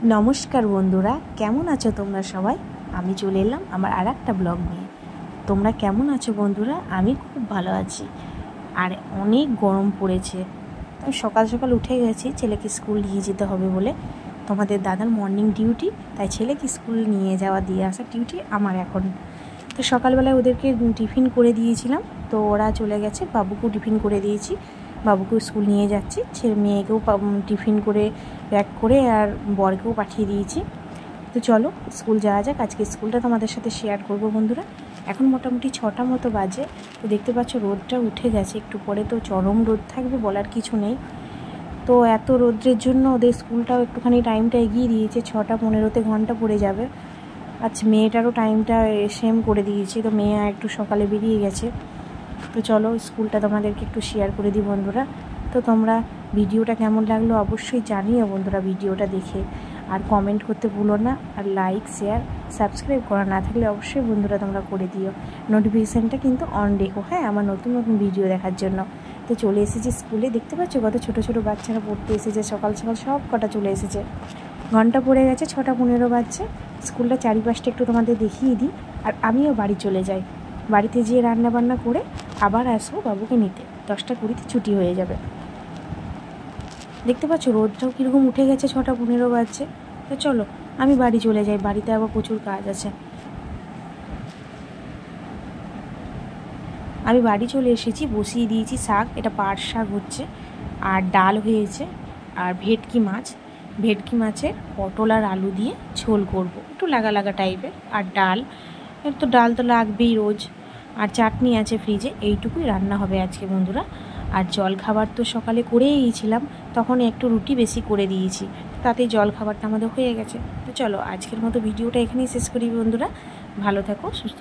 नमस्कार बंधुरा केमन आछो तोमरा सबाई। आमी चले एलाम आमार आरेकटा ब्लग निये। तोमरा केमन आछो बंधुरा? आमी खूब भालो आछि आर अनेक गरम पड़ेछे। तो सकाल सकाल उठे गेছি ছেলেকে स्कूल निये जेते होबे बोले। तोमादेर दादार मर्निंग डिউটি, ताई ছেলেকে स्कूल निये जावा दिये आसा डिউটি आमार एखन। तो सकाल बेला ओदेरके टिफिन करे दिएछिलाम, तो ओरा चले गेছে, बाबुकेও टिफिन करे दिएछि, बाबुके स्कूल निये जाচ্ছি, ছেলে মেয়েকেও टिफिन करे पैक करे और बरकेও पाठिয়ে दिएछि। तो चलो स्कूल जाওয়া যাক। আজকে স্কুলটা তোমাদের সাথে শেয়ার করব বন্ধুরা। এখন মোটামুটি 6টা মতো বাজে। তো দেখতে পাচ্ছ রোদটা উঠে গেছে, একটু পরে তো চরম রোদ থাকবে, বলার কিছু নেই। তো এত রোদ্রের জন্য ওদের স্কুলটাও একটুখানি টাইমটা এগিয়ে দিয়েছে, 6টা 15তে ঘন্টা পড়ে যাবে। আচ্ছা মেয়েটারও টাইমটা সেম করে দিয়েছি, তো মেয়ে একটু সকালে বেরিয়ে গেছে। তো চলো স্কুলটা তোমাদেরকে একটু শেয়ার করে দিই বন্ধুরা। তো তোমরা ভিডিওটা কেমন লাগলো অবশ্যই জানিও বন্ধুরা ভিডিওটা দেখে, আর কমেন্ট করতে ভুলো না, আর লাইক শেয়ার সাবস্ক্রাইব করা না থাকলে অবশ্যই বন্ধুরা তোমরা করে দিও। নোটিফিকেশানটা কিন্তু অন রেখো, হ্যাঁ, আমার নতুন নতুন ভিডিও দেখার জন্য। তো চলে এসেছি স্কুলে, দেখতে পাচ্ছ কত ছোটো ছোটো বাচ্চারা পড়তে এসেছে, সকাল সকাল সব কটা চলে এসেছে। ঘন্টা পড়ে গেছে, 6টা 15 বাজছে। স্কুলটা চারিপাশটা একটু তোমাদের দেখিয়ে দিই, আর আমিও বাড়ি চলে যাই। বাড়িতে যেয়ে রান্না বান্না করে আবার আসবো বাবুকে নিতে, 10টা 20তে ছুটি হয়ে যাবে। দেখতে পাচ্ছ রোদটাও কীরকম উঠে গেছে, 6টা 15 বাজছে। তো চলো আমি বাড়ি চলে যাই, বাড়িতে আবার প্রচুর কাজ আছে। আমি বাড়ি চলে এসেছি, বসিয়ে দিয়েছি শাক, এটা পাট শাক হচ্ছে, আর ডাল হয়েছে, আর ভেটকি মাছের পটল আর আলু দিয়ে ঝোল করব, একটু লাগা লাগা টাইপের। আর ডাল, তো ডাল তো লাগবেই রোজ, আর চাটনি আছে ফ্রিজে। এইটুকুই রান্না হবে আজকে বন্ধুরা। আর জল খাবার তো সকালে করেই গিয়েছিলাম, তখন একটু রুটি বেশি করে দিয়েছি, তাতেই জল খাবারটা আমাদের হয়ে গেছে। তো চলো আজকের মতো ভিডিওটা এখানেই শেষ করি বন্ধুরা। ভালো থাকো, সুস্থ